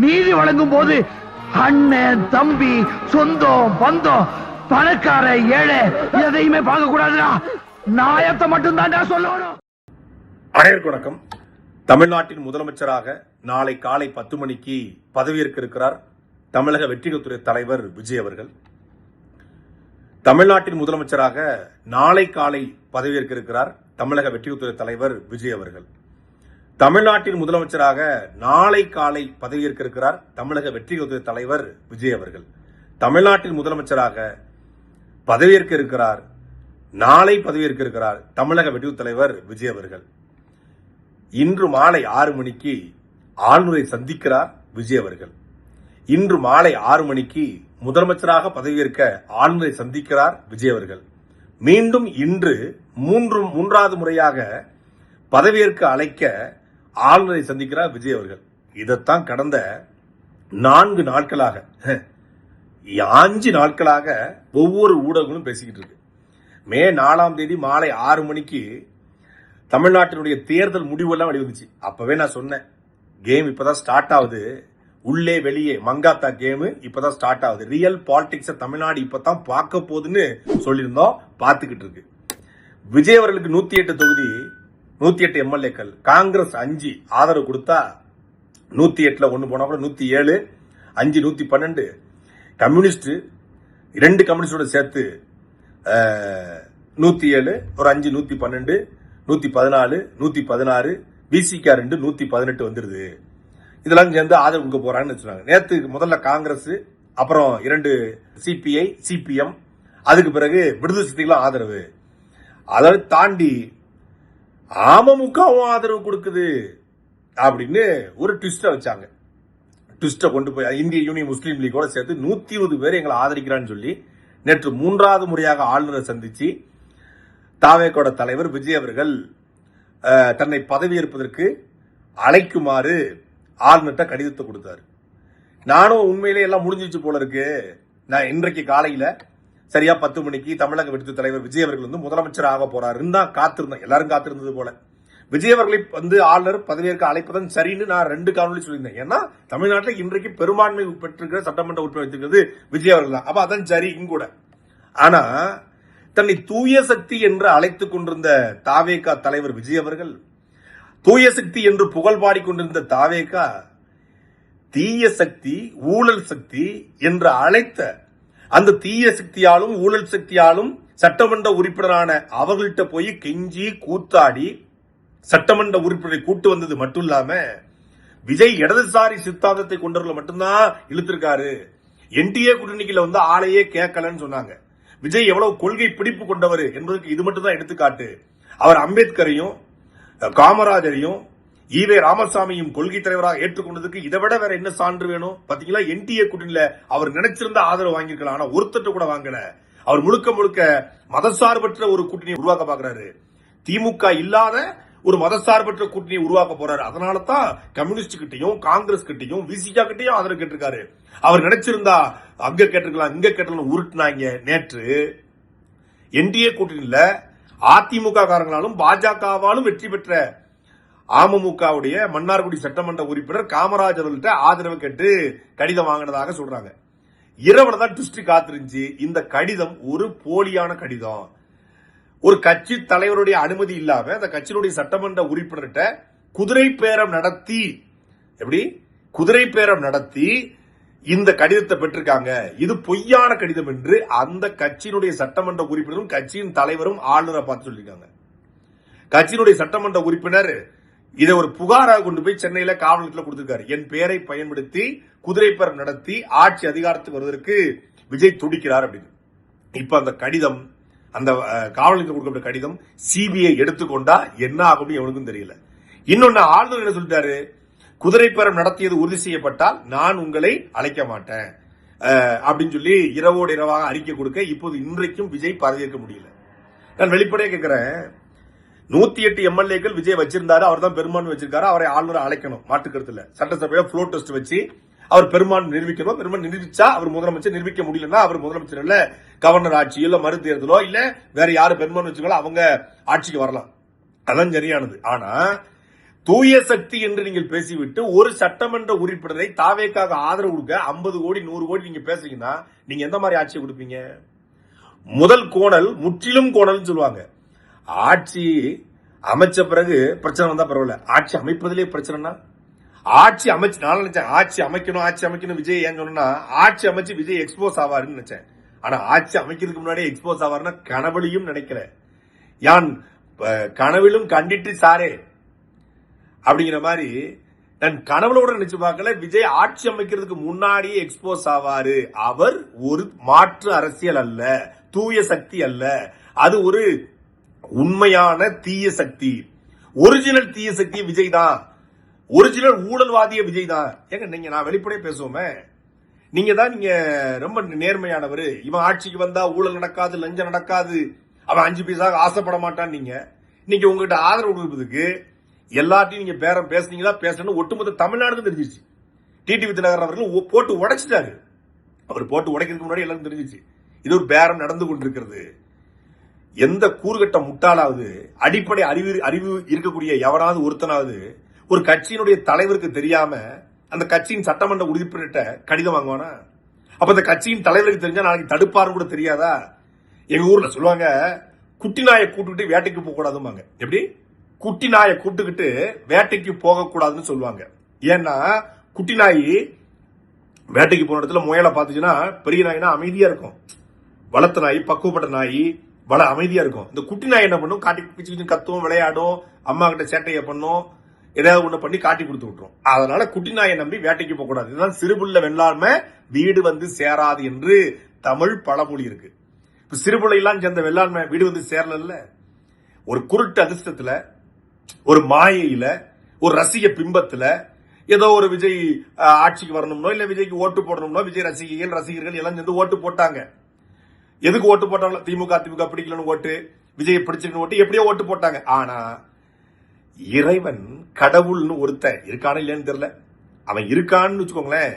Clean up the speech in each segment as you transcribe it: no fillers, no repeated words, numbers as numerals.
நீதி வழங்கும் போது அண்ணன் தம்பி சொந்தம் பந்தம் பணக்கார ஏழை எதையுமே பார்க்க கூடாதுடா. நாயத்தை மட்டும் தான் சொல்லணும். அனைவருக்கும் வணக்கம். தமிழ்நாட்டின் முதலமைச்சராக நாளை காலை 10 மணிக்கு பதவியேற்க இருக்கிறார் தமிழக வெற்றிகள்துறை தலைவர் விஜய் அவர்கள். தமிழ்நாட்டின் முதலமைச்சராக நாளை காலை பதவியேற்க இருக்கிறார் தமிழக வெற்றிகள்துறை தலைவர் விஜய் அவர்கள். தமிழ்நாட்டின் முதலமைச்சராக நாளை காலை பதவியேற்க இருக்கிறார் தமிழக வெற்றிகள்துறை தலைவர் விஜய் அவர்கள். தமிழ்நாட்டின் முதலமைச்சராக பதவியேற்க இருக்கிறார் நாளை பதவியேற்க இருக்கிறார் தமிழக வெற்றிகள்துறை தலைவர் விஜய் அவர்கள். இன்று மாலை 6 மணிக்கு ஆளுநரை சந்திக்கிறார் விஜய் அவர்கள். இன்று மாலை 6 மணிக்கு முதலமைச்சராக பதவியேற்க ஆளுநரை சந்திக்கிறார் விஜய் அவர்கள். மீண்டும் இன்று மூன்றாவது முறையாக பதவியேற்க அழைக்க ஆளுநரை சந்திக்கிறார் விஜய் அவர்கள். இதைத்தான் கடந்த 4 நாட்களாக 5 நாட்களாக ஒவ்வொரு ஊடகங்களும் பேசிக்கிட்டு இருக்கு. மே 4ஆம் தேதி மாலை 6 மணிக்கு தமிழ்நாட்டினுடைய தேர்தல் முடிவெல்லாம் வெளிவந்துச்சு. அப்பவே நான் சொன்னேன், கேம் இப்பதான் ஸ்டார்ட் ஆகுது, உள்ளே வெளியே மங்காத்தா கேம் இப்பதான் ஸ்டார்ட் ஆகுது, ரியல் பாலிடிக்ஸ் தமிழ்நாடு இப்பதான் பார்க்க போகுதுன்னு சொல்லியிருந்தோம். பார்த்துக்கிட்டு இருக்கு. விஜய் அவர்களுக்கு 108 தொகுதி 108 எம்எல்ஏக்கள், காங்கிரஸ் 5 ஆதரவு கொடுத்தா 108ல ஒன்னு போனா கூட 107, 5 112, கம்யூனிஸ்ட் 2 கம்யூனிஸ்டோட சேர்த்து 107, ஒரு 5 112, 114, 116, பிசிகா 2 118 வந்துருது. இதெல்லாம் சேர்ந்து ஆதரவு கொடுக்க போறாங்கன்னு சொன்னாங்க. நேத்து முதல்ல காங்கிரஸ், அப்புறம் 2 சிபிஐ சிபிஎம், அதுக்கு பிறகு விடுதலை சிறுத்தைகளும் ஆதரவு. அதை தாண்டி அமமுகவும் ஆதரவு கொடுக்குது அப்படின்னு ஒரு ட்விஸ்ட வச்சாங்க. ட்விஸ்ட கொண்டு போய் இந்திய யூனியன் முஸ்லீம் லீக்கோட சேர்த்து 120 பேர் எங்களை ஆதரிக்கிறான்னு சொல்லி நேற்று 3வது முறையாக ஆளுநரை சந்திச்சு தாவேகோட தலைவர் விஜய் அவர்கள் தன்னை பதவியேற்பதற்கு அழைக்குமாறு ஆளுநர்கிட்ட கடிதத்தை கொடுத்தாரு. நானும் உண்மையிலே எல்லாம் முடிஞ்சிச்சு போல இருக்கு. நான் இன்றைக்கு காலையில சரியா 10 மணிக்கு தமிழக வெற்றி தலைவர் விஜய் அவர்கள் வந்து முதலமைச்சர் ஆக போறாருன்னு தான் காத்திருந்தேன். எல்லாரும் காத்திருந்தது போல. விஜய் அவர்களை வந்து ஆளுநர் பதவியேற்க அழைப்பதன் சரின்னு நான் 2 காணொலி சொல்லியிருந்தேன். ஏன்னா தமிழ்நாட்டில் இன்றைக்கு பெரும்பான்மை பெற்றிருக்கிற சட்டமன்ற உறுப்பினர் வைத்திருக்கிறது விஜய் அவர்கள் தான். அப்ப அதான் சரி கூட. ஆனா தன்னை தூய சக்தி என்று அழைத்துக் கொண்டிருந்த தாவேகா தலைவர் விஜய் அவர்கள், தூய சக்தி என்று புகழ் பாடிக்கொண்டிருந்த தாவேகா தீய சக்தி ஊழல் சக்தி என்று அழைத்த அந்த தீய சக்தியாலும் ஊழல் சக்தியாலும் சட்டமன்ற உறுப்பினரான அவர்கள்ட்ட போய் கெஞ்சி கூத்தாடி சட்டமன்ற உறுப்பினரை கூட்டு வந்தது மட்டும் இல்லாம விஜய் இடதுசாரி சித்தாந்தத்தை கொண்டவர்களை மட்டும்தான் இழுத்திருக்காரு. என்டிஏ கூட்டணிக்குள்ள வந்து ஆளையே கேட்கலன்னு சொன்னாங்க. விஜய் எவ்வளவு கொள்கை பிடிப்பு கொண்டவர் என்பதற்கு இது மட்டும் தான் எடுத்துக்காட்டு. அவர் அம்பேத்கரையும் காமராஜரையும் ஈவே ராமசாமியும் கொள்கை தலைவராக ஏற்றுக்கொண்டதுக்கு இதை விட வேற என்ன சான்று வேணும்? பாத்தீங்களா, என்டிஏ கூட்டணியில அவர் நினைச்சிருந்த ஆதரவு வாங்கியிருக்கலாம். ஆனா ஒருத்தட்ட கூட வாங்கல. அவர் முழுக்க முழுக்க மதசார்பற்ற ஒரு கூட்டணியை உருவாக்க பாக்குறாரு. திமுக இல்லாத ஒரு மதசார்பற்ற கூட்டணியை உருவாக்க போறாரு. அதனால தான் கம்யூனிஸ்ட் கிட்டையும் காங்கிரஸ் கிட்டையும் விசிகா கிட்டையும் ஆதரவு கேட்டிருக்காரு. அவர் நினைச்சிருந்தா அங்க கேட்டிருக்கலாம் இங்க கேட்டிருக்கலாம் உருட்டுனாங்க. நேற்று என்டிஏ கூட்டணியில அதிமுக காரங்களாலும் பாஜகவாலும் வெற்றி பெற்ற அமமுகவுடைய மன்னார்குடி சட்டமன்ற உறுப்பினர் காமராஜ் அவர்கள்ட்ட ஆதரவு கேட்டு கடிதம் வாங்கினதாக சொல்றாங்க. இரவுல தான் ட்விஸ்ட் காத்திருந்துச்சு. இந்த கடிதம் ஒரு போலியான கடிதம். ஒரு கட்சி தலைவருடைய அனுமதி இல்லாம அந்த கட்சியினுடைய சட்டமன்ற உறுப்பினர்கிட்ட குதிரை பேரம் நடத்தி இந்த கடிதத்தை பெற்றிருக்காங்க. இது பொய்யான கடிதம் என்று அந்த கட்சியினுடைய சட்டமன்ற உறுப்பினரும் கட்சியின் தலைவரும் ஆளுநரை பார்த்து சொல்லியிருக்காங்க. கட்சியினுடைய சட்டமன்ற உறுப்பினர் இதை ஒரு புகாராக கொண்டு போய் சென்னையில காவல் நிலையத்தில் கொடுத்திருக்காரு. என் பெயரை பயன்படுத்தி குதிரை பேரம் நடத்தி ஆட்சி அதிகாரத்துக்கு வருவதற்கு விஜய் துடிக்கிறார் அப்படின்னு. இப்ப அந்த கடிதம், அந்த காவல் நிலையத்தில் கொடுக்கப்பட்ட கடிதம் சிபிஐ எடுத்துக்கொண்டா என்ன ஆகும் எவனுக்கும் தெரியல. இன்னொன்னு ஆளுநர் என்ன சொல்லிட்டாரு, குதிரை பேரம் நடத்தியது உறுதி செய்யப்பட்டால் நான் உங்களை அழைக்க மாட்டேன் அப்படின்னு சொல்லி இரவோடு இரவாக அறிக்கை கொடுக்க இப்போது இன்றைக்கும் விஜய் பதவியேற்க முடியல. நான் வெளிப்படையா கேட்கிறேன், 108 எம்எல்ஏக்கள் விஜய் வச்சிருந்தாரு. அவர் தான் பெரும்பான்மை வச்சிருக்காரு. அவரை ஆளுநர் அழைக்கணும், மாற்றுக்கருத்துல. சட்டசபையில ஃப்ளோ டெஸ்ட் வச்சு அவர் பெரும்பான்மை நிரூபிக்கணும். பெரும்பான்மை நிரூபிச்சா அவர் முதலமைச்சர், நிரூபிக்க முடியலன்னா அவர் முதலமைச்சர் இல்ல கவர்னர் ஆட்சியோ இல்ல மறு தேர்தலோ இல்ல வேற யாரு பெரும்பான்மை வச்சுக்கோ அவங்க ஆட்சிக்கு வரலாம். அதான் சரியானது. ஆனா தூய சக்தி என்று நீங்கள் பேசிவிட்டு ஒரு சட்டமன்ற உறுப்பினரை தாவேக்காக ஆதரவு கொடுக்க 50 கோடி 100 கோடி நீங்க பேசுறீங்கன்னா நீங்க எந்த மாதிரி ஆட்சியை கொடுப்பீங்க? முதல் கோணல் முற்றிலும் கோணல் சொல்லுவாங்க. ஆட்சி அமைச்ச பிறகு பிரச்சனை வந்தா பரவாயில்ல, ஆட்சி அமைப்பதிலே பிரச்சனைனா ஆட்சி அமைச்சு நான் நினைச்சேன் ஆட்சி அமைக்கணும் விஜய் ஏன் சொன்னா ஆட்சி அமைச்சு விஜய் எக்ஸ்போஸ் ஆவாருன்னு நினைச்சேன். ஆனா ஆட்சி அமைக்கிறதுக்கு முன்னாடியே எக்ஸ்போஸ் ஆவாருன்னா கனவுலையும் நினைக்கிறேன். யான் கனவிலும் கண்டிட்டு சாரே அப்படிங்கிற மாதிரி நான் கனவுளோட நினைச்சு பார்க்கல. விஜய் ஆட்சி அமைக்கிறதுக்கு முன்னாடியே எக்ஸ்போஸ் ஆவாரு. அவர் ஒரு மாற்று அரசியல் அல்ல, தூய சக்தி அல்ல, அது ஒரு உண்மையான தீய சக்தி. ஒரிஜினல் தீய சக்தி விஜய் தான், ஒரிஜினல் ஊழல்வாதிய விஜய் தான். ஏங்க நீங்க நான் வெளிப்படையே பேசுவோமே, நீங்க தான் நீங்க ரொம்ப நேர்மையானவர், இவன் ஆட்சிக்கு வந்தா ஊழல் நடக்காது, லஞ்சம் நடக்காது, அவன் 5 பைசா ஆசைப்பட மாட்டான். நீங்க உங்ககிட்ட ஆதரவு கொடுப்பதுக்கு எல்லாத்தையும் நீங்க பேரம் பேசுனீங்களா பேசணும் ஒட்டுமொத்த தமிழ்நாடு தெரிஞ்சிச்சு. டிடிவி தினகரன் அவர்கள் போட்டு உடைச்சிட்டாரு. அவர் போட்டு உடைக்கிறதுக்கு முன்னாடி எல்லாரும் தெரிஞ்சிச்சு இது ஒரு பேரம் நடந்து கொண்டிருக்கிறது. எந்த கூறுகட்ட முட்டாளாவது, அடிப்படை அறிவு இருக்கக்கூடிய எவனாவது ஒருத்தனாவது ஒரு கட்சியினுடைய தலைவருக்கு தெரியாம அந்த கட்சியின் சட்டமன்ற உறுப்பினர்கிட்ட கடிதம் வாங்குவானா? அப்ப அந்த கட்சியின் தலைவருக்கு தெரிஞ்சா நாளைக்கு தடுப்பாருன்னு கூட தெரியாதா? எங்க ஊர்ல சொல்லுவாங்க, குட்டி நாயை கூட்டுக்கிட்டு வேட்டைக்கு போக கூடாதுமாங்க. எப்படி? குட்டி நாயை கூட்டுக்கிட்டு வேட்டைக்கு போக கூடாதுன்னு சொல்லுவாங்க. ஏன்னா குட்டி நாய் வேட்டைக்கு போன இடத்துல முயலை பார்த்துச்சுன்னா பெரிய நாய்னா அமைதியா இருக்கும், வளர்த்த நாய் பக்குவப்பட்ட நாய் அமைதியா இருக்கும். இந்த குட்டி நாய் என்ன பண்ணும், காட்டி பிச்சு கத்தும், விளையாடும், அம்மா கிட்ட சேட்டைய பண்ணும், ஏதாவது ஒண்ணு பண்ணி காட்டி கொடுத்து விட்டுரும். அதனால குட்டி நாயை நம்பி வேட்டைக்கு போக கூடாது. இதுதான் சிறுபுள்ள வெள்ளாமை வீடு வந்து சேராது என்று தமிழ் பழமொழி இருக்கு. இப்ப சிறுபுள்ள எல்லாம் சேர்ந்த வெள்ளாண்மை வீடு வந்து சேரல. ஒரு குருட்டு அதிர்ஷ்டத்துல, ஒரு மாயையில, ஒரு ரசிக பிம்பத்துல ஏதோ ஒரு விஜய் ஆட்சிக்கு வரணும்னோ இல்ல விஜய்க்கு ஓட்டு போடணும்னோ விஜய் ரசிகர்கள் எல்லாம் சேர்ந்து ஓட்டு போட்டாங்க. எதுக்கு ஓட்டு போட்டாங்க? திமுக பிடிக்கலன்னு ஓட்டு, விஜய் பிடிச்சிருக்கணும் ஓட்டு, எப்படியோ ஓட்டு போட்டாங்க. ஆனா இறைவன் கடவுள்னு ஒருத்தன் இருக்கான இல்லைன்னு தெரியல, அவன் இருக்கான்னு வச்சுக்கோங்களேன்.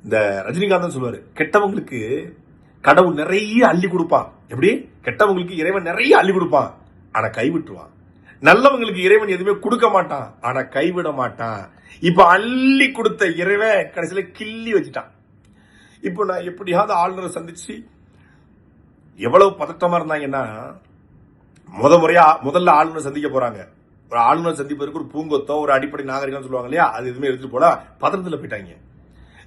இந்த ரஜினிகாந்த் சொல்லுவாரு, கெட்டவங்களுக்கு கடவுள் நிறைய அள்ளி கொடுப்பான். எப்படி? கெட்டவங்களுக்கு இறைவன் நிறைய அள்ளி கொடுப்பான், ஆனா கைவிட்டுருவான். நல்லவங்களுக்கு இறைவன் எதுவுமே கொடுக்க மாட்டான், ஆனா கைவிட மாட்டான். இப்ப அள்ளி கொடுத்த இறைவன் கடைசியில கிள்ளி வச்சுட்டான். இப்ப நான் எப்படியாவது ஆளுநரை சந்திச்சு, எவ்வளவு பதட்டமா இருந்தாங்கன்னா, முதல்ல ஆளுநர் சந்திக்க போறாங்க. ஒரு ஆளுநர் சந்திப்பதற்கு ஒரு பூங்கொத்தோ ஒரு அடிப்படை நாகரிகம் சொல்லுவாங்க இல்லையா, அது எதுவுமே எடுத்துட்டு போல பதட்டத்துல போயிட்டாங்க.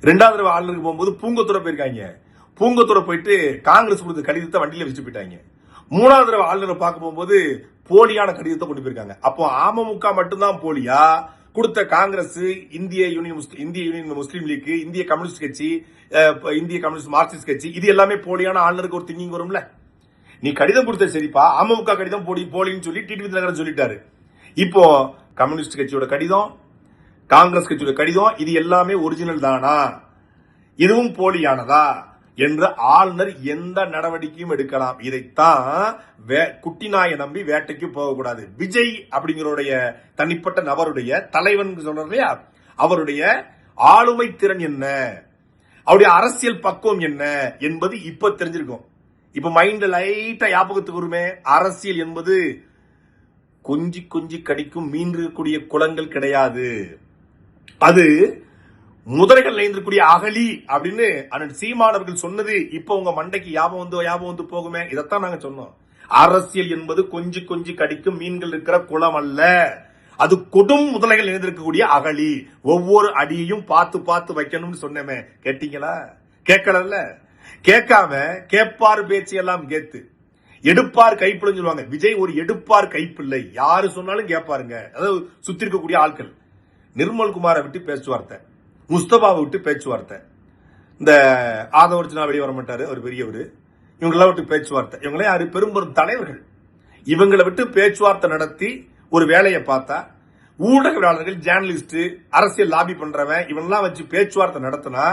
2வது தடவை ஆளுநருக்கு போகும்போது பூங்கொத்துறை போயிருக்காங்க. பூங்கொத்துறை போயிட்டு காங்கிரஸ் கொடுத்த கடிதத்தை வண்டியில வச்சு போயிட்டாங்க. 3வது தடவை ஆளுநரை பார்க்க போகும்போது போலியான கடிதத்தை கொண்டு போயிருக்காங்க. அப்போ அமமுக மட்டும்தான் போலியா? கொடுத்த காங்கிரஸ், இந்திய யூனியன் முஸ்லீம் லீக், இந்திய கம்யூனிஸ்ட் கட்சி, இந்திய கம்யூனிஸ்ட் மார்க்சிஸ்ட் கட்சி, இது எல்லாமே போலியான ஆளுநருக்கு ஒரு திங்கிங் வரும்ல. நீ கடிதம் கொடுத்த சரிப்பா, அமமுக கடிதம் போலின்னு சொல்லி டிடிவி தினகரன் சொல்லிட்டாரு. இப்போ கம்யூனிஸ்ட் கட்சியோட கடிதம், காங்கிரஸ் கட்சியோட கடிதம், இது எல்லாமே ஒரிஜினல் தானா, இதுவும் போலியானதா என்று ஆளுநர் எந்த நடவடிக்கையும் எடுக்கலாம். இதைத்தான் குட்டி நாயை நம்பி வேட்டைக்கு போகக்கூடாது. விஜய் அப்படிங்கிறோடைய தனிப்பட்ட நபருடைய தலைவன் சொல்றாரு இல்லையா, அவருடைய ஆளுமை திறன் என்ன, அவருடைய அரசியல் பக்குவம் என்ன என்பது இப்ப தெரிஞ்சிருக்கும். இப்ப மைண்ட் லைட்டா ஞாபகத்துக்கு வருமே, அரசியல் என்பது கொஞ்சி கொஞ்சி கடிக்கும் மீன் இருக்கக்கூடிய குளங்கள் கிடையாது, அது முதலைகள் நைந்திருக்கூடிய அகழி அப்படின்னு அண்ணன் சீமானவர்கள் சொன்னது இப்ப உங்க மண்டைக்கு ஞாபகம் வந்து போகுமே. இதைத்தான் நாங்க சொன்னோம். அரசியல் என்பது கொஞ்சி கொஞ்சி கடிக்கும் மீன்கள் இருக்கிற குளம் அல்ல, அது கொடும் முதலைகள் நிறைந்திருக்கக்கூடிய அகழி. ஒவ்வொரு அடியையும் பார்த்து பார்த்து வைக்கணும்னு சொன்னமே, கேட்டீங்களா? கேட்கல. கேட்காம கேட்பார் பேச்சு எல்லாம் கேத்து எடுப்பார் கைப்பிள்ளைன்னு சொல்லுவாங்க. விஜய் ஒரு எடுப்பார் கைப்பிள்ளை, யாரு சொன்னாலும் கேட்பாருங்க. அதாவது சுத்தி இருக்கக்கூடிய ஆட்கள், நிர்மல்குமாரை விட்டு பேச்சுவார்த்தை, முஸ்தபாவை விட்டு பேச்சுவார்த்தை, இந்த ஆதவர்ஜனா வெளியே வர மாட்டாரு, அவர் பெரியவர், இவங்களெல்லாம் விட்டு பேச்சுவார்த்தை. இவங்களே யாரு? பெரும்பெரும் தலைவர்கள். இவங்களை விட்டு பேச்சுவார்த்தை நடத்தி ஒரு வேலையை பார்த்தா, ஊடகவியலாளர்கள், ஜேர்னலிஸ்ட், அரசியல் லாபி பண்றவன், இவனெல்லாம் வச்சு பேச்சுவார்த்தை நடத்தினா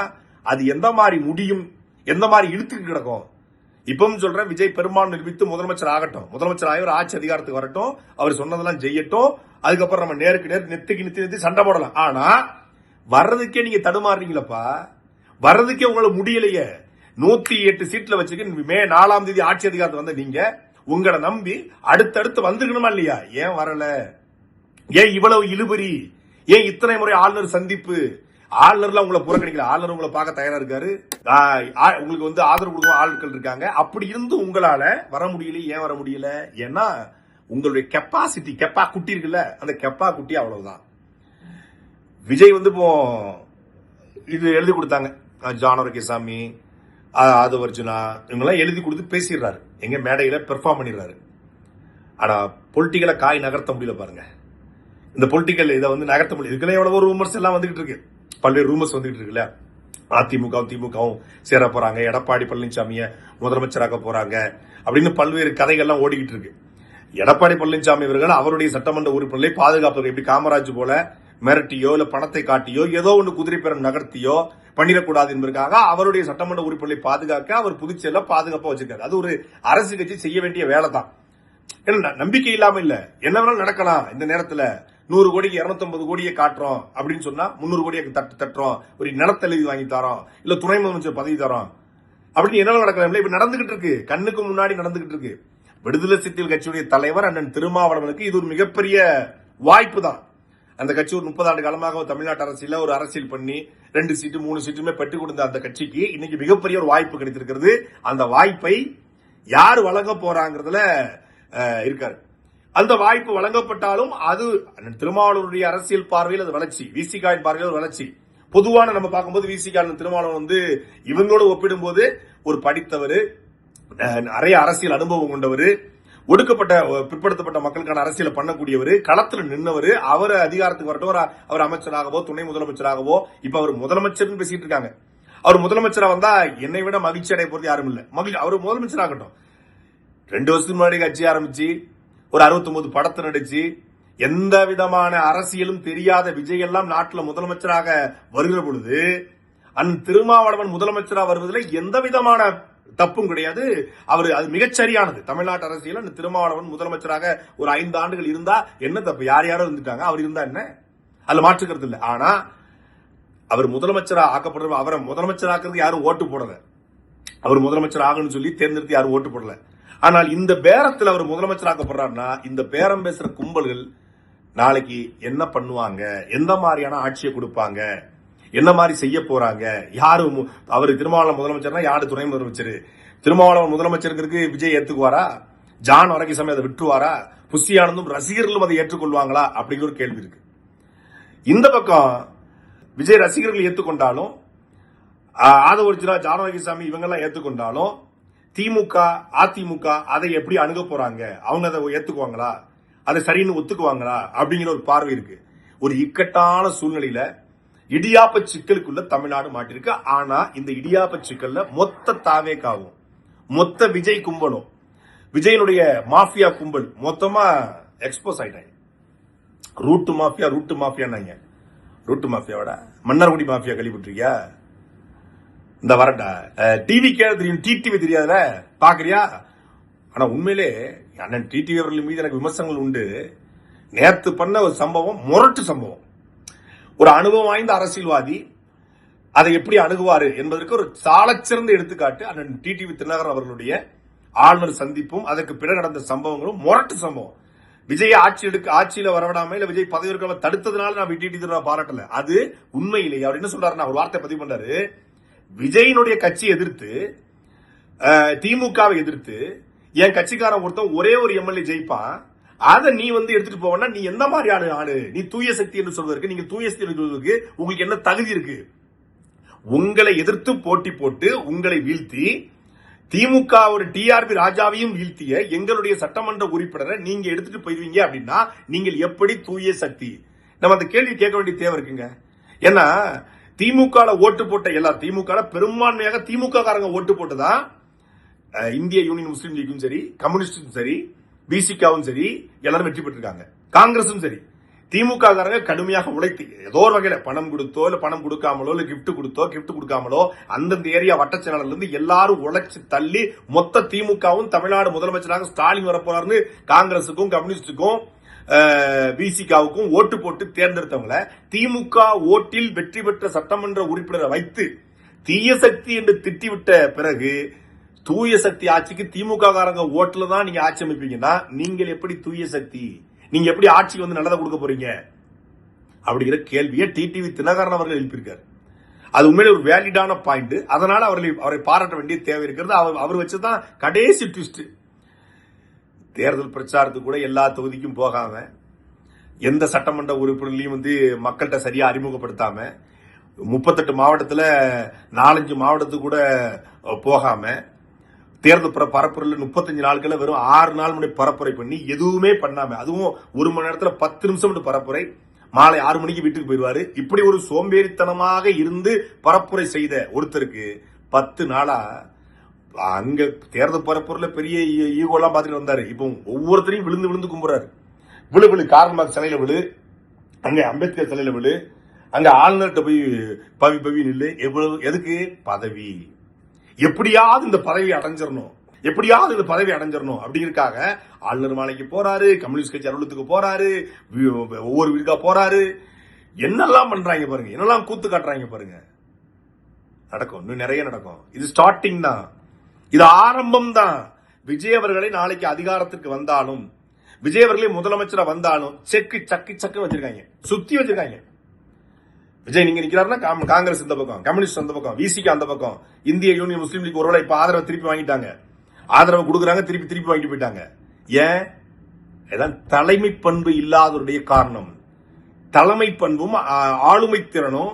அது எந்த மாதிரி முடியும், எந்த மாதிரி இழுத்துக்கு கிடக்கும்? இப்பவும் சொல்றேன், விஜய் பெரும்பான்மை நிரூபித்து முதலமைச்சர் ஆகட்டும், முதலமைச்சர் ஆகி ஒரு ஆட்சி அதிகாரத்துக்கு வரட்டும், அவர் சொன்னதெல்லாம் செய்யட்டும், அதுக்கப்புறம் நம்ம நேருக்கு நேர் நிறுத்தி சண்டை போடலாம். ஆனா வர்றதுக்கே நீங்க தடுமாறுறீங்களப்பா, வர்றதுக்கே உங்களுக்கு முடியலையே. 108 சீட்ல வச்சுக்க மே 4ஆம் தேதி ஆட்சி அதிகாரத்துக்கு வந்த நீங்க உங்களை நம்பி அடுத்தடுத்து வந்துருக்கணுமா இல்லையா? ஏன் வரல? ஏன் இவ்வளவு இழுபறி? ஏன் இத்தனை முறை ஆளுநர் சந்திப்பு? ஆளுநர்ல உங்களை புறக்கணிக்கல. ஆளுநர் உங்களை பார்க்க தயாரா இருக்காரு. உங்களுக்கு வந்து ஆதரவு கொடுக்கும் ஆட்கள் இருக்காங்க. அப்படி இருந்து உங்களால வர முடியல. ஏன் வர முடியல? ஏன்னா உங்களுடைய கெப்பாசிட்டி, கெப்பா குட்டி இருக்குல்ல, அந்த கெப்பா குட்டி அவ்வளவுதான். விஜய் வந்து இப்போ இது எழுதி கொடுத்தாங்க. ஜானகிசாமி, ஆதவர்ஜுனா இவங்கெல்லாம் எழுதி கொடுத்து பேசிடுறாரு. எங்க மேடையில பெர்ஃபார்ம் பண்ணிடுறாரு. ஆனா பொலிட்டிக்கலா காய் நகர்த்த முடியல பாருங்க. இந்த பொலிட்டிக்கல் இதை வந்து நகர்த்த முடியல. இதுக்குள்ள எவ்வளவு ரூமர்ஸ் எல்லாம் வந்துகிட்டு இருக்கு. பல்வேறு ரூமர்ஸ் வந்துகிட்டு இருக்குல்ல. அதிமுகவும் திமுகவும் சேர போறாங்க, எடப்பாடி பழனிசாமிய முதலமைச்சராக்க போறாங்க அப்படின்னு பல்வேறு கதைகள்லாம் ஓடிக்கிட்டு இருக்கு. எடப்பாடி பழனிசாமி அவர்கள் அவருடைய சட்டமன்ற உறுப்பினர்களை பாதுகாப்பு எப்படி காமராஜ் போல மிரட்டியோ இல்ல பணத்தை காட்டியோ ஏதோ ஒன்று குதிரை பேரம் நகர்த்தியோ பண்ணிடக்கூடாது என்பதற்காக அவருடைய சட்டமன்ற உறுப்பினர்களை பாதுகாக்க அவர் புதுச்சேரியில பாதுகாப்பா வச்சிருக்காரு. அது ஒரு அரசு கட்சி செய்ய வேண்டிய வேலை தான். ஏன்னா நம்பிக்கை இல்லாம இல்ல, என்ன வேணாலும் நடக்கலாம். இந்த நேரத்துல 100 கோடிக்கு 250 கோடியை காட்டுறோம் அப்படின்னு சொன்னா 300 கோடியை தட்டுறோம், ஒரு நிலத்தை எழுதி வாங்கி தரோம், இல்ல துணை முதலமைச்சர் பதவி தரோம் அப்படின்னு என்ன நடக்கலாம். இப்ப நடந்துகிட்டு இருக்கு, கண்ணுக்கு முன்னாடி நடந்துகிட்டு இருக்கு. விடுதலை சிறுத்தைகள் கட்சியுடைய தலைவர் அண்ணன் திருமாவளவனுக்கு இது ஒரு மிகப்பெரிய வாய்ப்பு தான். அந்த கட்சி ஒரு 30 ஆண்டு காலமாக தமிழ்நாட்டு அரசியல ஒரு அரசியல் பண்ணி 2 சீட்டு 3 சீட்டுமே பெற்றுக் கொடுத்த அந்த கட்சிக்கு இன்னைக்கு மிகப்பெரிய ஒரு வாய்ப்பு கிடைத்திருக்கிறது. அந்த வாய்ப்பை யாரு வழங்க போறாங்கிறதுல இருக்காரு. அந்த வாய்ப்பு வழங்கப்பட்டாலும் அது திருமாவளவனுடைய அரசியல் பார்வையில் அது வளர்ச்சி, விசிகாவின் பார்வையில் ஒரு வளர்ச்சி. பொதுவான நம்ம பார்க்கும்போது விசிகா திருமாவளவன் வந்து இவங்களோட ஒப்பிடும்போது ஒரு படித்தவர், நிறைய அரசியல் அனுபவம் கொண்டவர், ஒடுக்கப்பட்ட பிற்படுத்தப்பட்ட மக்களுக்கான அரசியலை பண்ணக்கூடியவர், களத்தில் நின்றவர். அவர் அதிகாரத்துக்கு வரட்டும், அவர் அமைச்சராகவோ துணை முதலமைச்சராகவோ, இப்ப அவர் முதலமைச்சர் பேசிட்டு இருக்காங்க. அவர் முதலமைச்சரா வந்தா என்னை விட மகிழ்ச்சி அடைய போறது யாரும் இல்ல. அவர் முதலமைச்சர் ஆகட்டும். 2 வருஷத்துக்கு முன்னாடி கட்சி ஆரம்பிச்சு ஒரு 69 படத்தை நடிச்சு எந்த விதமான அரசியலும் தெரியாத விஜய் எல்லாம் நாட்டில் முதலமைச்சராக வருகிற பொழுது திருமாவளவன் முதலமைச்சராக வருவதில் எந்த விதமான தப்பும் கிடையாது. அவர் அது மிகச்சரியானது. தமிழ்நாட்டு அரசியல் திருமாவளவன் முதலமைச்சராக ஒரு 5 ஆண்டுகள் இருந்தா என்ன தப்பு? யார் யாரோ இருந்துட்டாங்க, அவர் இருந்தா என்ன, அதுல மாற்றுக்கிறது இல்லை. ஆனா அவர் முதலமைச்சராக ஆக்கப்படுற, அவரை முதலமைச்சராக்குறது யாரும் ஓட்டு போடல. அவர் முதலமைச்சர் ஆகணும்னு சொல்லி தேர்ந்தெடுத்து யாரும் ஓட்டு போடல. ஆனால் இந்த பேரத்தில் அவர் முதலமைச்சராக்கப்படுறாருன்னா இந்த பேரம் பேசுற கும்பல்கள் நாளைக்கு என்ன பண்ணுவாங்க, எந்த மாதிரியான ஆட்சியை கொடுப்பாங்க, என்ன மாதிரி செய்ய போறாங்க, யாரு அவர் திருமாவளவன் முதலமைச்சர்னா யாரு துணை முதலமைச்சர், திருமாவளவன் முதலமைச்சருக்கு விஜய் ஏத்துக்குவாரா, ஜான் வரகிசாமி அதை விட்டுருவாரா, புஷி ஆனந்தும் ரசிகர்களும் அதை ஏற்றுக்கொள்வாங்களா அப்படிங்கிற ஒரு கேள்வி இருக்கு. இந்த பக்கம் விஜய் ரசிகர்கள் ஏற்றுக்கொண்டாலும், ஆதவர்ஜுனா, ஜான் வரகிசாமி இவங்கெல்லாம் ஏற்றுக்கொண்டாலும் திமுக அதிமுக அதை எப்படி அணுக போறாங்க, அவங்க அதை ஏத்துக்குவாங்களா, அதை சரின்னு ஒத்துக்குவாங்களா அப்படிங்கிற ஒரு பார்வை இருக்கு. ஒரு இக்கட்டான சூழ்நிலையில இடியாப்ப சிக்கலுக்குள்ள தமிழ்நாடு மாட்டிருக்கு. ஆனா இந்த இடியாப்ப சிக்கல்ல மொத்த தாவேக்காவும் மொத்த விஜய் கும்பலும் விஜயனுடைய மாஃபியா கும்பல் மொத்தமா எக்ஸ்போஸ் ஆயிட்டாங்க. ரூட்டு மாஃபியா ரூட்டு மாஃபியாவோட மன்னர்குடி மாஃபியா கழிவுற்றியா இந்த வரட்டா டிவி தெரியும், டிடிவி தெரியாத பாக்குறியா? ஆனா உண்மையிலே அண்ணன் டிடிவி அவர்கள் மீது எனக்கு விமர்சனங்கள் உண்டு. நேத்து பண்ண ஒரு சம்பவம் முரட்டு சம்பவம். ஒரு அனுபவம் வாய்ந்த அரசியல்வாதி அதை எப்படி அணுகுவாரு என்பதற்கு ஒரு சாலச்சிறந்த எடுத்துக்காட்டு அண்ணன் டிடிவி தினகரன் அவர்களுடைய ஆளுநர் சந்திப்பும் அதற்கு பிறகு நடந்த சம்பவங்களும் முரட்டு சம்பவம். விஜய் ஆட்சியில வரவிடாம இல்ல விஜய் பதவி இருக்காம தடுத்ததுனால நான் டிடிவி பாராட்டல. அது உண்மையிலேயே அவர் என்ன சொல்றாரு, ஒரு வார்த்தை பதிவு பண்றாரு. விஜயனுடைய கட்சி எதிர்த்து திமுகவை எதிர்த்து என் கட்சிக்காரன் ஒருத்தன் ஒரே ஒரு எம்எல்ஏ ஜெயிப்பான், அதை நீ வந்து எடுத்துட்டு போவனா நீ எந்த மாதிரி ஆளு? நீ தூய சக்தி என்று சொல்வதற்கு, நீங்க தூய சக்தி என்று சொல்வதற்கு உங்களுக்கு என்ன தகுதி இருக்கு? உங்களை எதிர்த்து போட்டி போட்டு உங்களை வீழ்த்தி திமுக ஒரு டிஆர்பி ராஜாவையும் வீழ்த்திய எங்களுடைய சட்டமன்ற உறுப்பினரை நீங்க எடுத்துட்டு போயிருவீங்க அப்படின்னா நீங்கள் எப்படி தூய சக்தி? நம்ம அந்த கேள்வி கேட்க வேண்டிய தேவை இருக்குங்க. ஏன்னா திமுக ஓட்டு போட்ட எல்லாரும், திமுக பெரும்பான்மையாக திமுக காரங்க ஓட்டு போட்டுதான் இந்திய யூனியன் முஸ்லீம் லீக்கும் சரி, கம்யூனிஸ்டும் சரி, பிசிகாவும் சரி எல்லாரும் வெற்றி பெற்றிருக்காங்க. காங்கிரசும் சரி, திமுக காரங்க கடுமையாக உழைத்து ஏதோ ஒரு வகையில பணம் கொடுத்தோ இல்ல பணம் கொடுக்காமலோ இல்ல கிஃப்ட் கொடுக்காமலோ அந்தந்த ஏரியா வட்டச்செயலாளர்ல இருந்து எல்லாரும் உழைச்சு தள்ளி மொத்த திமுகவும் தமிழ்நாடு முதலமைச்சராக ஸ்டாலின் வரப்போறாருன்னு காங்கிரசுக்கும் கம்யூனிஸ்டுக்கும் பிசிகாவுக்கும் ஓட்டு போட்டு தேர்ந்தெடுத்தவங்களை திமுக ஓட்டில் வெற்றி பெற்ற சட்டமன்ற உறுப்பினரை வைத்து தீய சக்தி என்று திட்டிவிட்ட பிறகு தூய சக்தி ஆட்சிக்கு திமுக காரங்க ஓட்டுல தான் நீங்க ஆட்சி அமைப்பீங்கன்னா நீங்கள் எப்படி தூய சக்தி? நீங்க எப்படி ஆட்சிக்கு வந்து நல்லதை கொடுக்க போறீங்க அப்படிங்கிற கேள்வியை டிடிவி தினகரன் அவர்கள் எழுப்பியிருக்காரு. அது உண்மையிலே ஒரு வேலிடான பாயிண்ட். அதனால அவரை பாராட்ட வேண்டிய தேவை இருக்கிறது. அவர் வச்சுதான் கடைசி ட்விஸ்ட். தேர்தல் பிரச்சாரத்துக்கு கூட எல்லா தொகுதிக்கும் போகாம, எந்த சட்டமன்ற உறுப்பினர்களையும் வந்து மக்கள்கிட்ட சரியா அறிமுகப்படுத்தாம, 38 மாவட்டத்துல 4-5 மாவட்டத்துக்கு கூட போகாம, தேர்தல் பரப்புரையில் 35 நாட்கள் வெறும் 6 நாள் முன்னாடி பரப்புரை பண்ணி எதுவுமே பண்ணாம, அதுவும் 1 மணி நேரத்துல 10 நிமிஷம் மட்டும் பரப்புரை, மாலை 6 மணிக்கு வீட்டுக்கு போயிடுவாரு. இப்படி ஒரு சோம்பேறித்தனமாக இருந்து பரப்புரை செய்த ஒருத்தருக்கு 10 நாளா அங்க தேர்தல் பரப்புரையில பெரிய ஈகோலாம் பார்த்துட்டு வந்தாரு. இப்போ ஒவ்வொருத்தரையும் விழுந்து விழுந்து கும்புறாரு. விழு கார்மார்க் சிலையில விழு, அங்க அம்பேத்கர் சிலையில விழு, அங்க ஆளுநர்கிட்ட போய் பவி நில்லு. எதுக்கு? பதவி. எப்படியாவது இந்த பதவி அடைஞ்சிடணும், எப்படியாவது இந்த பதவி அடைஞ்சிடணும் அப்படிங்கிறதுக்காக ஆளுநர் மாலைக்கு போறாரு, கம்யூனிஸ்ட் கட்சி அலுவலகத்துக்கு போறாரு, ஒவ்வொரு வீடுக்கா போறாரு. என்னெல்லாம் பண்றாங்க பாருங்க, என்னெல்லாம் கூத்து காட்டுறாங்க பாருங்க. நடக்கும், இன்னும் நிறைய நடக்கும். இது ஸ்டார்டிங் தான், இது ஆரம்பம் தான். விஜய் அவர்களை நாளைக்கு அதிகாரத்திற்கு வந்தாலும், விஜய் அவர்களே முதலமைச்சரா வந்தாலும் சக்கு வச்சிருக்காங்க, சுத்தி வச்சிருக்காங்க. விஜய் நீங்க நிக்கிறாருன்னா காங்கிரஸ் இந்த பக்கம், கம்யூனிஸ்ட் அந்த பக்கம், விசிக்கு அந்த பக்கம், இந்திய யூனியன் முஸ்லீம் லீக் ஒருவேளை இப்ப ஆதரவு திருப்பி வாங்கிட்டாங்க, ஆதரவு கொடுக்குறாங்க, திருப்பி வாங்கிட்டு போயிட்டாங்க. ஏன்? தலைமை பண்பு இல்லாதவருடைய காரணம். தலைமை பண்பும் ஆளுமை திறனும்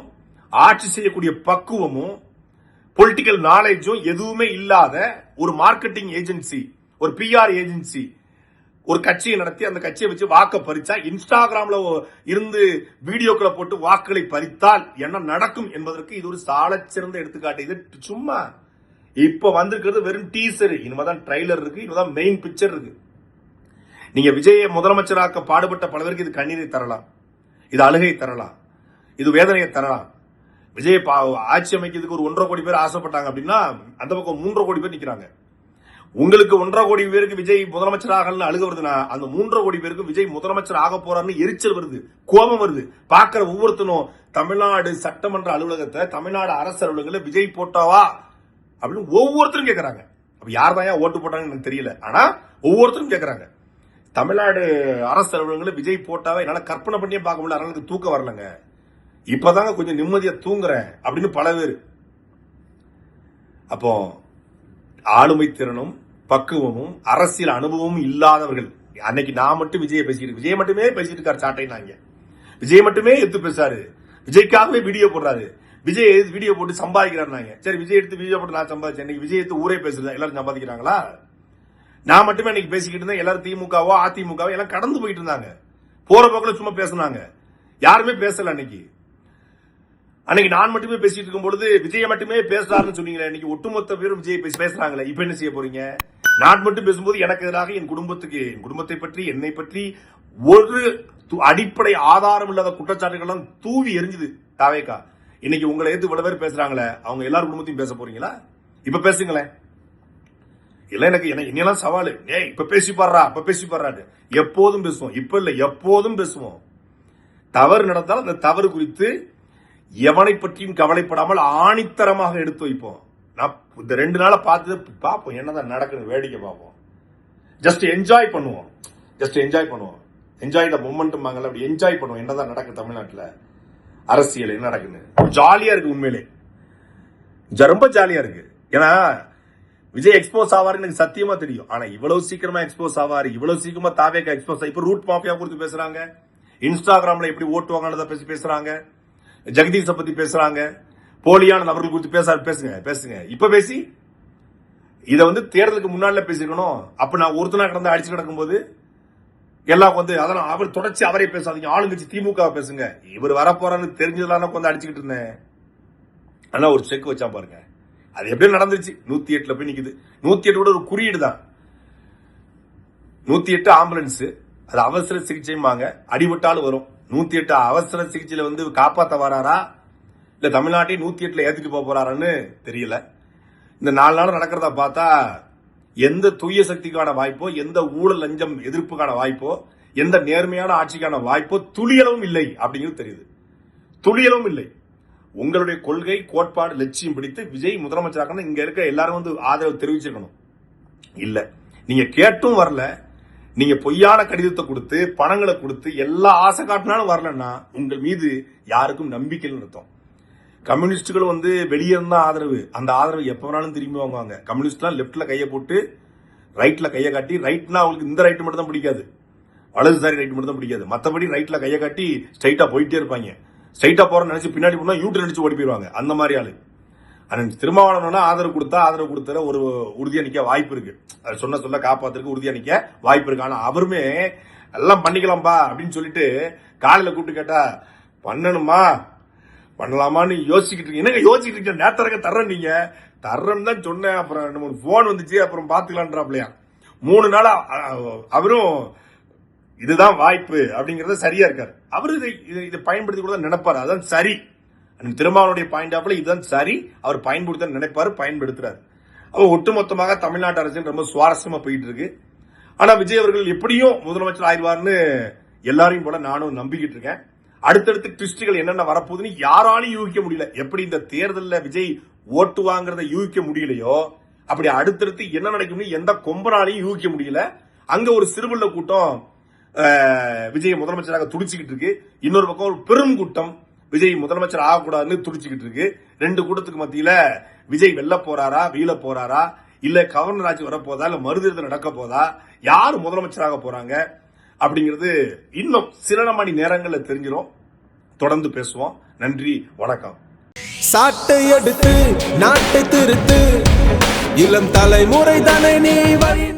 ஆட்சி செய்யக்கூடிய பக்குவமும் பொலிட்டிக்கல் நாலேஜும் எதுவுமே இல்லாத ஒரு மார்க்கெட்டிங் ஏஜென்சி, ஒரு பிஆர் ஏஜென்சி ஒரு கட்சியை நடத்தி அந்த கட்சியை வச்சு வாக்க பறிச்சா, இன்ஸ்டாகிராம்ல இருந்து வீடியோக்களை போட்டு வாக்குகளை பறித்தால் என்ன நடக்கும் என்பதற்கு இது ஒரு சாலச்சிறந்த எடுத்துக்காட்டு. இது சும்மா இப்ப வந்திருக்கிறது வெறும் டீசர், இனிமேதான் ட்ரைலர் இருக்கு, இனிமேதான் மெயின் பிக்சர் இருக்கு. நீங்க விஜயை முதலமைச்சராக்க பாடுபட்ட பல பேருக்கு இது கண்ணீரை தரலாம், இது அழுகை தரலாம், இது வேதனையை தரலாம். விஜய் ஆட்சி அமைக்கிறதுக்கு ஒரு 1.5 கோடி பேர் ஆசைப்பட்டாங்க அப்படின்னா, அந்த பக்கம் 3.5 கோடி பேர் நிக்கிறாங்க. உங்களுக்கு 1.5 கோடி பேருக்கு விஜய் முதலமைச்சராக அழுக வருதுன்னா, அந்த 3.5 கோடி பேருக்கு விஜய் முதலமைச்சர் ஆக போறாருன்னு எரிச்சல் வருது, கோபம் வருது. பாக்குற ஒவ்வொருத்தனும் தமிழ்நாடு சட்டமன்ற அலுவலகத்தை, தமிழ்நாடு அரசு அலுவலகங்களை விஜய் போட்டாவா அப்படின்னு ஒவ்வொருத்தரும் கேட்கறாங்க. அப்ப யார் தான் ஓட்டு போட்டாங்கன்னு எனக்கு தெரியல, ஆனா ஒவ்வொருத்தரும் கேட்கறாங்க. தமிழ்நாடு அரசு அலுவலகங்களை விஜய் போட்டாவா என்னால கற்பனை பண்ணியே பார்க்க முடியல, அதனால தூக்கம் வரலங்க, இப்பதாங்க கொஞ்சம் நிம்மதியா தூங்குறேன் அப்படின்னு பல பேர். அப்போ ஆளுமை திறனும் பக்குவமும் அரசியல் அனுபவமும் இல்லாதவர்கள். அன்னைக்கு நான் மட்டும் விஜய் பேசிக்கிட்டு, விஜய் மட்டுமே பேசிட்டு இருக்காரு சாட்டைனாங்க, விஜய் மட்டுமே எடுத்து பேசாரு, விஜய்க்காகவே வீடியோ போடுறாரு, விஜய் வீடியோ போட்டு சம்பாதிக்கிறாரு. சரி, விஜய் எடுத்து வீடியோ போட்டு நான் சம்பாதிச்சேன், இன்னைக்கு விஜய் எடுத்து ஊரே பேசுறேன், எல்லாரும் சம்பாதிக்கிறாங்களா? நான் மட்டுமே அன்னைக்கு பேசிக்கிட்டு இருந்தேன், எல்லாரும் திமுகவோ அதிமுகவோ எல்லாம் கடந்து போயிட்டு இருந்தாங்க, போற போக்குல சும்மா பேசினாங்க, யாருமே பேசல. அன்னைக்கு நான் மட்டுமே பேசிட்டு இருக்கும் பொழுது விஜய் மட்டுமே பேசுறாருன்னு சொன்னீங்களே, இன்னைக்கு ஒட்டுமொத்த பேரும் விஜய் பேசுறாங்களே, இப்ப என்ன செய்ய போறீங்க? நான் மட்டும் பேசும்போது எனக்கு எதிராக என் குடும்பத்தை பற்றி, என்னை பற்றி ஒரு அடிப்படை ஆதாரம் இல்லாத குற்றச்சாட்டுகள் தூவி எரிஞ்சுது தாவேக்கா. இன்னைக்கு உங்களை எதிர்த்து இவ்வளவு பேர் பேசுறாங்களே, அவங்க எல்லாரும் குடும்பத்தையும் பேச போறீங்களா? இப்ப பேசுங்களேன். இல்ல எனக்கு இன்னெல்லாம் சவாலு, இப்ப பேசி பாடுறாரு. எப்போதும் பேசுவோம், இப்ப இல்ல எப்போதும் பேசுவோம். தவறு நடந்தால் அந்த தவறு குறித்து எவனை பற்றியும் கவலைப்படாமல் ஆணித்தரமாக எடுத்து வைப்போம். நான் இந்த 2 நாளை பார்ப்போம் என்னதான் நடக்குது, வேடிக்கை பார்ப்போம், ஜஸ்ட் என்ஜாய் பண்ணுவோம், என்ஜாய் த மொமெண்ட்டும் அப்படி என்ஜாய் பண்ணுவோம். என்னதான் நடக்குது தமிழ்நாட்டில் அரசியல், என்ன நடக்குது, ஜாலியா இருக்கு, உண்மையிலே ரொம்ப ஜாலியா இருக்கு. ஏன்னா விஜய் எக்ஸ்போஸ் ஆவாருன்னு எனக்கு சத்தியமா தெரியும், ஆனா இவ்வளவு சீக்கிரமா எக்ஸ்போஸ் ஆவாரு, இவ்வளவு சீக்கிரமா தாவேக்கா எக்ஸ்போஸ் இப்ப ரூட் மாஃபியா குறித்து பேசுறாங்க, இன்ஸ்டாகிராம்ல எப்படி ஓட்டு வாங்கினதை பேசுறாங்க, ஜெகதீஷை பத்தி பேசுறாங்க, போலியான நபர்கள் குறித்து பேசுங்க. இப்ப பேசி இத தேர்தலுக்கு முன்னால பேசிக்கணும். அப்ப நான் ஒருத்தனா கடந்து அடிச்சு கிடக்கும் போது எல்லாம் அதெல்லாம் அவர் தொடர்ச்சி அவரே பேசாதீங்க, ஆளுங்கட்சி திமுக பேசுங்க, இவர் வரப்போறான்னு தெரிஞ்சதெல்லாம் அடிச்சுக்கிட்டு இருந்தேன். ஆனா ஒரு செக் வச்சா பாருங்க, அது எப்படி நடந்துச்சு. 108 போய் நிக்குது. 108 கூட ஒரு குறியீடு தான். 108 ஆம்புலன்ஸ், அது அவசர சிகிச்சைம்பாங்க, அடிபட்டாலும் வரும். 108 அவசர சிகிச்சையில காப்பாத்த வராரா இல்ல தமிழ்நாட்டை 108 ஏத்திட்டு போறாருன்னு தெரியல. இந்த 4 நாள் நடக்கிறதா பார்த்தா எந்த தூய சக்திக்கான வாய்ப்போ, எந்த ஊழல் லஞ்சம் எதிர்ப்புக்கான வாய்ப்போ, எந்த நேர்மையான ஆட்சிக்கான வாய்ப்போ துளியளவும் இல்லை அப்படிங்கிறது தெரியுது. துளியளவும் இல்லை. உங்களுடைய கொள்கை, கோட்பாடு, லட்சியம் பிடித்து விஜய் முதலமைச்சராக இங்க இருக்க எல்லாரும் ஆதரவு தெரிவிச்சிருக்கணும். இல்ல, நீங்க கேட்டும் வரல, நீங்க பொய்யான கடிதத்தை கொடுத்து பணங்களை கொடுத்து எல்லா ஆசை காட்டினாலும் வரலன்னா உங்கள் மீது யாருக்கும் நம்பிக்கைன்னு அர்த்தம். கம்யூனிஸ்டுகள் வெளியே இருந்தா ஆதரவு, அந்த ஆதரவு எப்ப வேணாலும் திரும்பி வாங்குவாங்க. கம்யூனிஸ்ட்லாம் லெப்ட்ல கையை போட்டு ரைட்ல கையை காட்டி, ரைட்னா அவங்களுக்கு இந்த ரைட் மட்டும் தான் பிடிக்காது, வலதுசாரி ரைட் மட்டும் தான் பிடிக்காது. மற்றபடி ரைட்ல கையை காட்டி ஸ்ட்ரைட்டா போயிட்டே இருப்பாங்க. ஸ்ட்ரைட்டா போற நினைச்சு பின்னாடி போனா யூட்டர் அடிச்சு ஓடி போயிருவாங்க. அந்த மாதிரி ஆளு. திருமாவளவனா ஆதரவு கொடுத்தா ஒரு உறுதியா நிக்க வாய்ப்பு இருக்கு. அது சொல்ல காப்பாத்துறதுக்கு உறுதியா நிக்க வாய்ப்பு இருக்கு. ஆனா அவருமே எல்லாம் பண்ணிக்கலாம்பா அப்படின்னு சொல்லிட்டு காலையில கூப்பிட்டு கேட்டா பண்ணணுமா பண்ணலாமான்னு யோசிச்சுக்கிட்டு இருக்கீங்க. என்னங்க யோசிச்சுட்டு இருக்கீங்க? நேரத்தரங்க தர்றேன், நீங்க தர்றேன்னு தான் சொன்னேன். அப்புறம் போன் வந்துச்சு, அப்புறம் பாத்துக்கலான்றாப்லையா. 3 நாளா அவரும் இதுதான் வாய்ப்பு அப்படிங்கறத சரியா இருக்காரு. அவரு இதை பயன்படுத்தி கூட நினைப்பாரு, அதான் சரி. திருமாவளுடைய பாயிண்ட் ஆஃப்ல இதுதான் சரி, அவர் பயன்படுத்த நினைப்பாரு, பயன்படுத்துறாரு. அவர் ஒட்டுமொத்தமாக தமிழ்நாட்டு அரசியல் ரொம்ப சுவாரஸ்யமா போயிட்டு இருக்கு. ஆனா விஜய் அவர்கள் எப்படியும் முதலமைச்சர் ஆயிடுவார்னு எல்லாரையும் போல நானும் நம்பிக்கிட்டு இருக்கேன். அடுத்தடுத்து ட்விஸ்டுகள் என்னென்ன வரப்போகுதுன்னு யாராலையும் யூகிக்க முடியல. எப்படி இந்த தேர்தலில் விஜய் ஓட்டு வாங்குறத யூகிக்க முடியலையோ, அப்படி அடுத்தடுத்து என்ன நடக்கும்னு எந்த கொம்பனாலையும் யூகிக்க முடியல. அங்க ஒரு சிறுபுள்ள கூட்டம் விஜய் முதலமைச்சராக துடிச்சுக்கிட்டு இருக்கு. இன்னொரு பக்கம் ஒரு பெரும் கூட்டம் விஜய் முதலமைச்சர் ஆகக்கூடாதுன்னு துடிச்சுக்கிட்டு இருக்கு. 2 கூட்டத்துக்கு மத்தியில விஜய் வெல்ல போறாரா, வீழ போறாரா, இல்ல கவர்னர் ஆட்சி வரப்போதா, இல்ல மறுதேர்தல் நடக்க போதா, யாரு முதலமைச்சராக போறாங்க அப்படிங்கிறது இன்னும் சில மணி நேரங்களில் தெரிஞ்சிடும். தொடர்ந்து பேசுவோம். நன்றி, வணக்கம். சாட்டை எடுத்து நாட்டை திருத்து, இளம் தலைமுறை தானே நீ